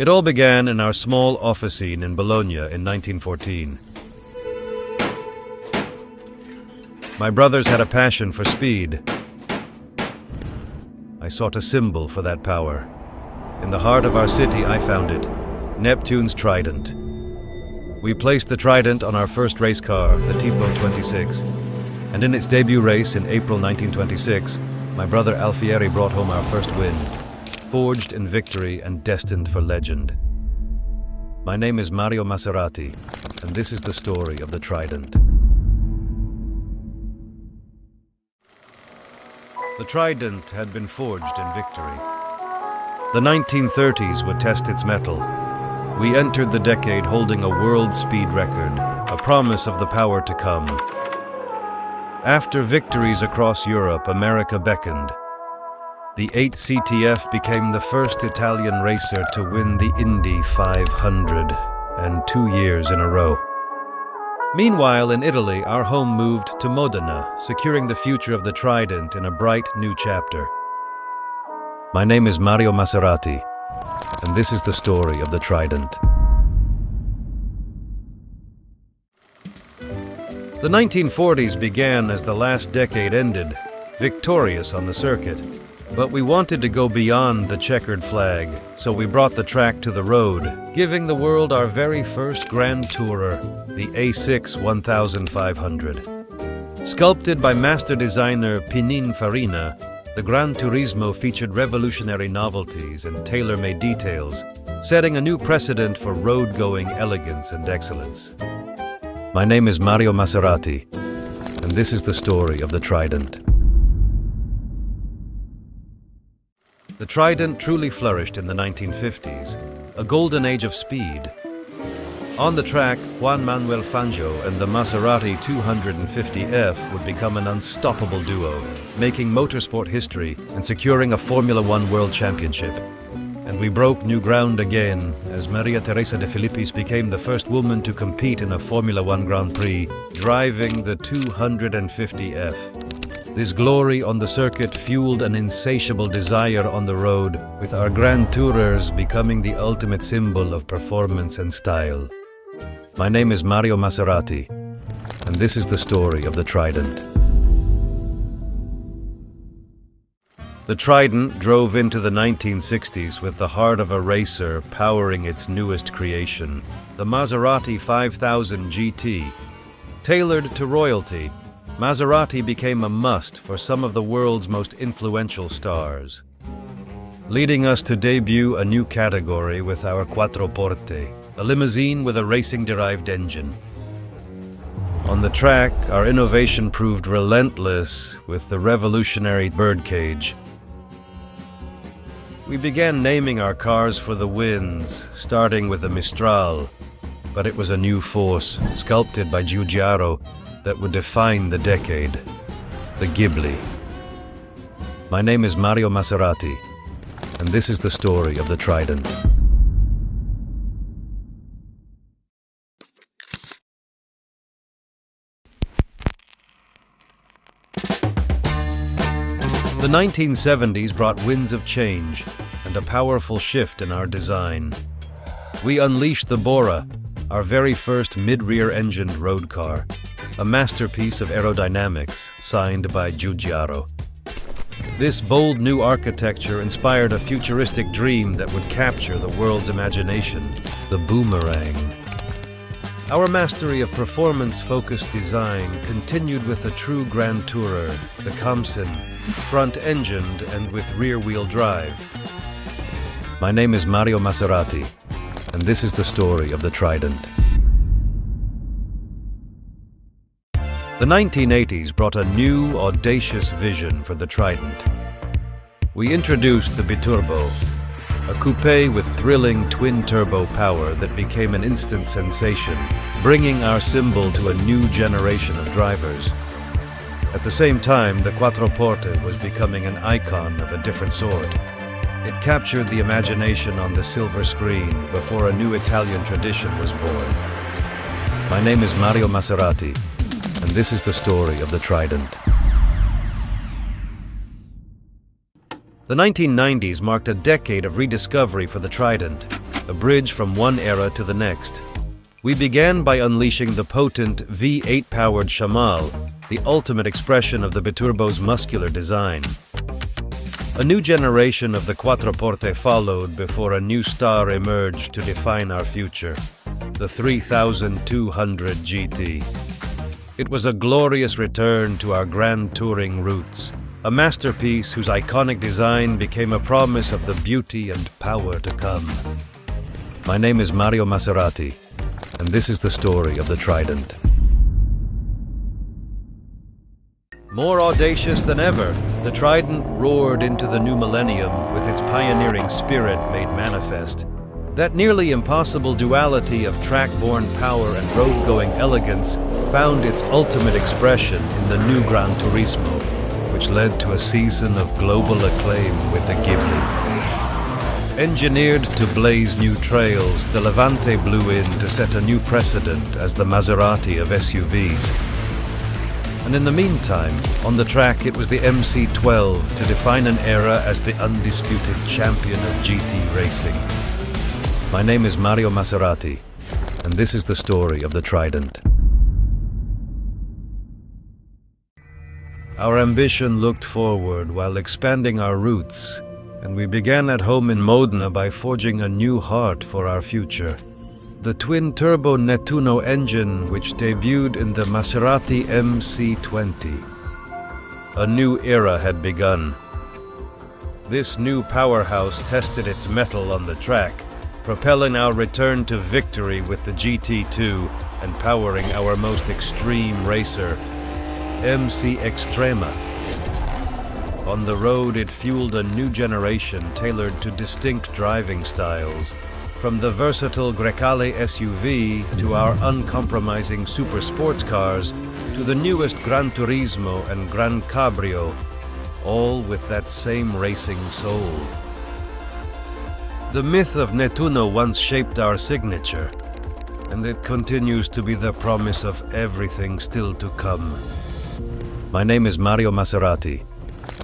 It all began in our small officine in Bologna in 1914. My brothers had a passion for speed. I sought a symbol for that power. In the heart of our city, I found it, Neptune's Trident. We placed the Trident on our first race car, the Tipo 26, and in its debut race in April 1926, my brother Alfieri brought home our first win, forged in victory and destined for legend. My name is Mario Maserati, and this is the story of the Trident. The Trident had been forged in victory. The 1930s would test its mettle. We entered the decade holding a world speed record, a promise of the power to come. After victories across Europe, America beckoned. The 8 CTF became the first Italian racer to win the Indy 500, and 2 years in a row. Meanwhile, in Italy, our home moved to Modena, securing the future of the Trident in a bright new chapter. My name is Mario Maserati, and this is the story of the Trident. The 1940s began as the last decade ended, victorious on the circuit. But we wanted to go beyond the checkered flag, so we brought the track to the road, giving the world our very first Grand Tourer, the A6 1500. Sculpted by master designer Pininfarina, the Gran Turismo featured revolutionary novelties and tailor-made details, setting a new precedent for road-going elegance and excellence. My name is Mario Maserati, and this is the story of the Trident. The Trident truly flourished in the 1950s, a golden age of speed. On the track, Juan Manuel Fangio and the Maserati 250F would become an unstoppable duo, making motorsport history and securing a Formula One World Championship. And we broke new ground again, as Maria Teresa de Filippis became the first woman to compete in a Formula One Grand Prix, driving the 250F. This glory on the circuit fueled an insatiable desire on the road, with our Grand Tourers becoming the ultimate symbol of performance and style. My name is Mario Maserati, and this is the story of the Trident. The Trident drove into the 1960s with the heart of a racer powering its newest creation, the Maserati 5000 GT. Tailored to royalty, Maserati became a must for some of the world's most influential stars, leading us to debut a new category with our Quattroporte, a limousine with a racing-derived engine. On the track, our innovation proved relentless with the revolutionary birdcage. We began naming our cars for the winds, starting with the Mistral, but it was a new force, sculpted by Giugiaro, that would define the decade, the Ghibli. My name is Mario Maserati, and this is the story of the Trident. The 1970s brought winds of change and a powerful shift in our design. We unleashed the Bora, our very first mid-rear engined road car, a masterpiece of aerodynamics signed by Giugiaro. This bold new architecture inspired a futuristic dream that would capture the world's imagination, the Boomerang. Our mastery of performance-focused design continued with the true Grand Tourer, the Khamsin, front-engined and with rear-wheel drive. My name is Mario Maserati, and this is the story of the Trident. The 1980s brought a new, audacious vision for the Trident. We introduced the Biturbo, a coupe with thrilling twin-turbo power that became an instant sensation, bringing our symbol to a new generation of drivers. At the same time, the Quattroporte was becoming an icon of a different sort. It captured the imagination on the silver screen before a new Italian tradition was born. My name is Mario Maserati, and this is the story of the Trident. The 1990s marked a decade of rediscovery for the Trident, a bridge from one era to the next. We began by unleashing the potent V8-powered Shamal, the ultimate expression of the Biturbo's muscular design. A new generation of the Quattroporte followed before a new star emerged to define our future, the 3200 GT. It was a glorious return to our grand touring roots, a masterpiece whose iconic design became a promise of the beauty and power to come. My name is Mario Maserati, and this is the story of the Trident. More audacious than ever, the Trident roared into the new millennium with its pioneering spirit made manifest. That nearly impossible duality of track-borne power and road-going elegance found its ultimate expression in the new Gran Turismo, which led to a season of global acclaim with the Ghibli. Engineered to blaze new trails, the Levante blew in to set a new precedent as the Maserati of SUVs. And in the meantime, on the track it was the MC12 to define an era as the undisputed champion of GT racing. My name is Mario Maserati, and this is the story of the Trident. Our ambition looked forward while expanding our roots, and we began at home in Modena by forging a new heart for our future. The twin-turbo Nettuno engine which debuted in the Maserati MC20. A new era had begun. This new powerhouse tested its mettle on the track, propelling our return to victory with the GT2 and powering our most extreme racer, MC Extrema. On the road, it fueled a new generation tailored to distinct driving styles, from the versatile Grecale SUV to our uncompromising super sports cars to the newest Gran Turismo and Gran Cabrio, all with that same racing soul. The myth of Nettuno once shaped our signature, and it continues to be the promise of everything still to come. My name is Mario Maserati,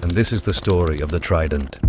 and this is the story of the Trident.